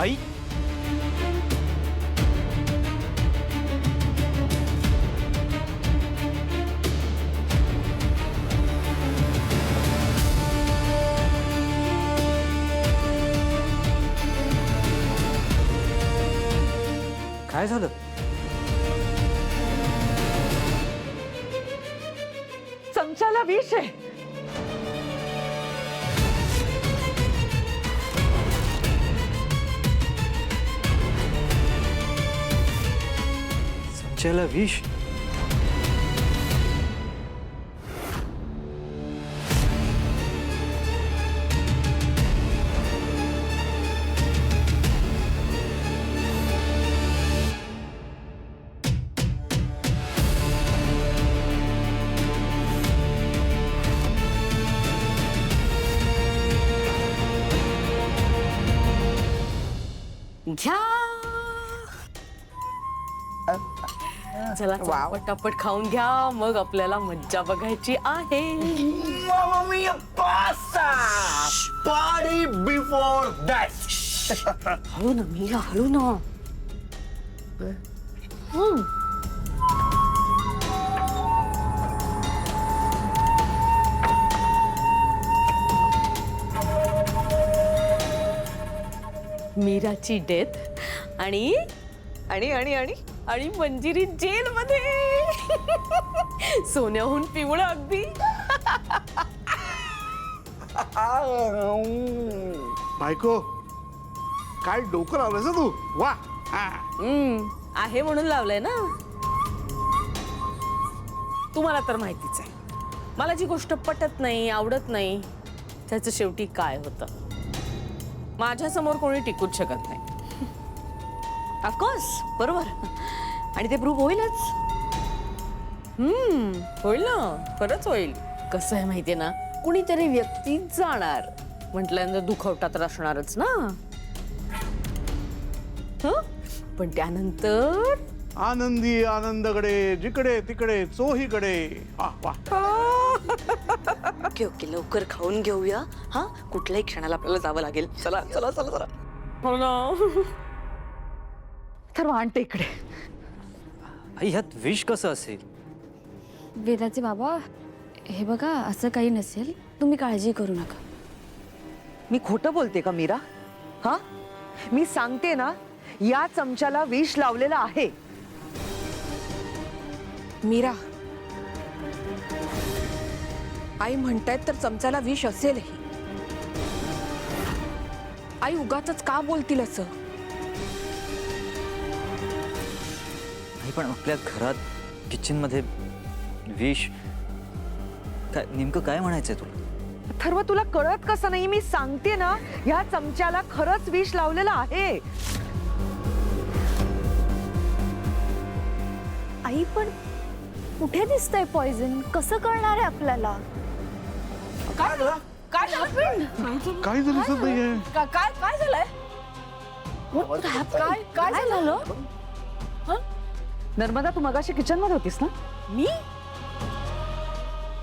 आई काय झालं? चमच्याला विष आहे. संचयला विष? घ्या. चला चला, पटापट खाऊन घ्या, मग आपल्याला मज्जा बघायची आहे. Party before that. हळू ना मीरा, हळू ना. मीराची डेथ आणि आणि आणि आणि आणि मंजिरी जेल मध्ये. सोन्याहून पिवळं अगदी. बायको काय डोकं लावलंस तू? वा. आहे म्हणून लावलंय ना. तुम्हाला तर माहितीच आहे, मला जी गोष्ट पटत नाही, आवडत नाही, त्याचं शेवटी काय होतं. माझ्या समोर कोणी टिकूच शकत नाही. ऑफकोर्स, बरोबर. आणि ते प्रूव्ह होईलच. होईल ना, खरंच होईल. कसं आहे माहितीये ना, कुणीतरी व्यक्ती जाणार म्हटल्यानंतर दुखवटा तर असणारच ना. पण त्यानंतर आनंदी आनंदकडे, जिकडे तिकडे चोहीकडे. ओके ओके, लवकर खाऊन घेऊया. हा, कुठल्याही क्षणाला आपल्याला जावं लागेल. चला चला चला चला. हो ना. तर आणते इकडे. आई ह्यात विष कसं असेल? वेदाचे बाबा, हे बघा, असं काही नसेल, तुम्ही काळजी करू नका. मी खोटं बोलते का मीरा? हा, मी सांगते ना, या चमच्याला विष लावलेलं आहे. मीरा, आई म्हणतायत तर चमच्याला विष असेलही. आई उगाचच का बोलतील असं? नाही पण आपल्या घरात किचन मध्ये विष काय, नेमकं काय म्हणायचंय तुला? अथर्व, तुला कळत कसं नाही? मी सांगते ना, या चमच्याला खरंच विष लावलेलं आहे. आई, पण कुठे दिसतंय पॉइझन? कसं कळणार आहे आपल्याला? काय झालं? काय झालं? काही जर दिसत नाहीये. काय झालंय? काय झालं? नर्मदा, तू मगाशी किचन मध्ये होतीस ना?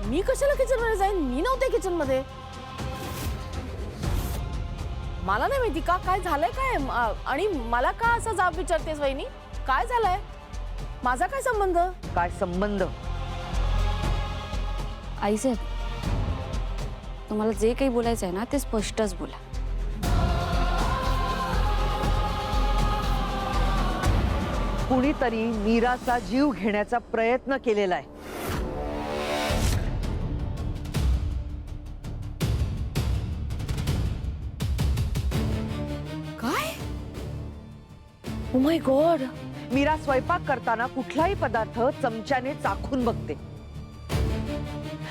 मी कशाला किचन मध्ये जाईन? मी नव्हते किचन मध्ये. मला नाही माहिती का काय झालंय काय. आणि मला का असं जाब विचारतेस वहिनी? काय झालंय? माझा काय संबंध? काय संबंध? आई साहेब, तुम्हाला जे काही बोलायचं आहे ना, ते स्पष्टच बोला. कुणीतरी मीराचा जीव घेण्याचा प्रयत्न केलेला आहे. काय? Oh my God. मीरा स्वयंपाक करताना कुठलाही पदार्थ चमच्याने चाखून बघते,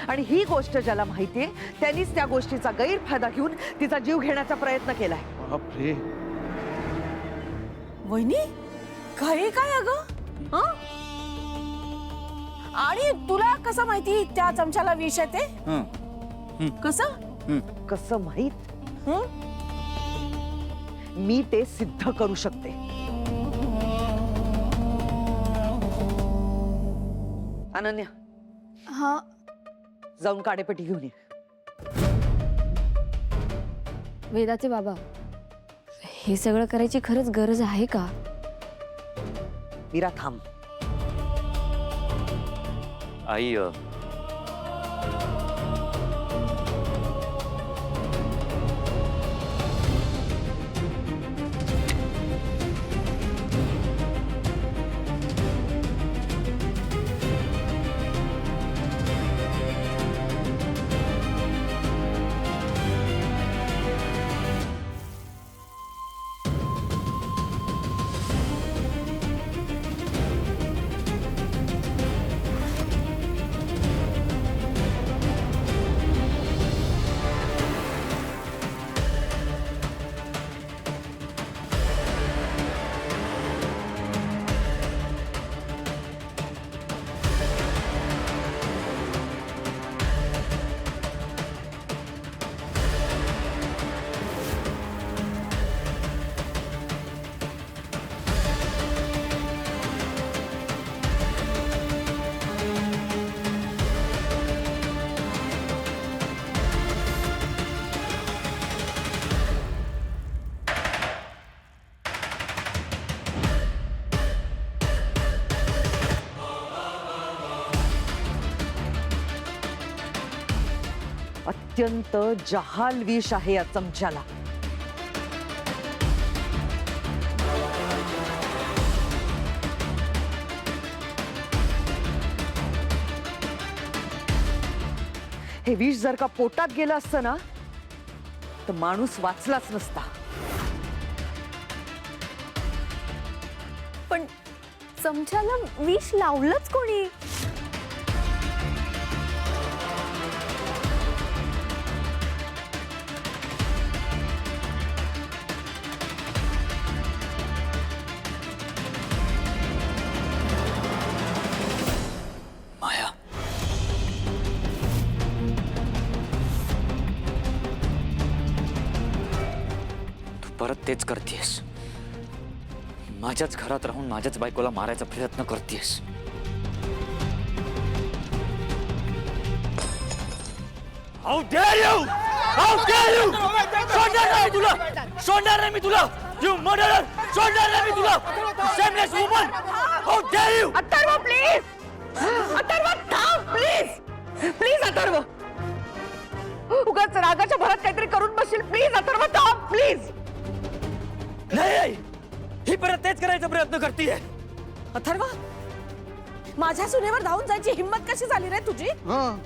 आणि ही गोष्ट ज्याला माहितीये त्यांनीच त्या गोष्टीचा गैरफायदा घेऊन तिचा जीव घेण्याचा प्रयत्न केलाय. बापरे. वहिनी, काय काय अगं? हं? आणि तुला कसं माहिती त्या चमच्याला विष आहे ते? कसं? कसं माहित? हं? मी ते सिद्ध करू शकते. अनन्या, हा, जाऊन काडेपेटी घेऊन ये. वेदाचे बाबा, हे सगळं करायची खरंच गरज आहे का? मीरा थांब. आई अत्यंत जहाल विष आहे या चमच्याला. हे विष जर का पोटात गेलं असतं ना तर माणूस वाचलाच नसता. पण चमच्याला विष लावलंच कोणी? माया, तू परत तेच करतेस. माझ्याच घरात राहून माझ्याच बायकोला मारायचा प्रयत्न करतेस. How dare you! How dare you! सोडणार नाही तुला! सोडणार नाही मी तुला! You murderer! सोडणार नाही मी तुला! Shameless woman! How dare you! Atharva please, Atharva थांब प्लीज, प्लीज अथर्व. उगाच रागाच्या भरात काहीतरी करून बसशील. प्लीज अथर्व थांब प्लीज. नाही, ही परत तेच करायचा प्रयत्न करतेय. अथर्व, माझ्या सुनेवर धावून जायची हिंमत कशी झाली रे तुझी? हं